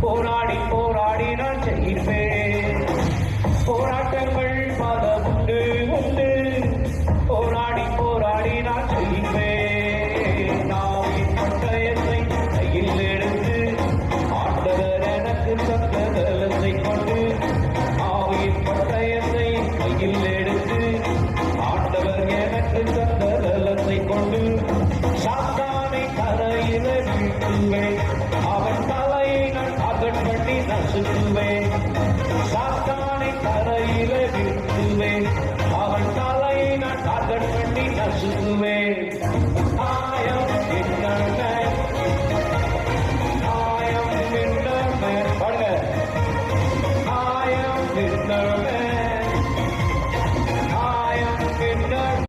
போராடி போராடி நான் செய்வேன். போராட்டங்கள் பல உண்டு உண்டு, போராடி போராடி நான் செய்வேன். நான் என் பட்டயத்தை கையில் எடுத்து ஆண்டவர் எனக்கு தந்த பலத்தை கொண்டு, ஆவியின் பட்டயத்தை கையில் எடுத்து ஆண்டவர் எனக்கு தந்த பலத்தை கொண்டு சாத்தானை தரையில வீழ்த்துவேன். அவன் தலையை நான் அகட் பண்ணி நசுக்குவேன். சாத்தானை தரையில வீழ்த்துவேன். அவன் தலையை நான் அகட் பண்ணி நசுக்குவேன்.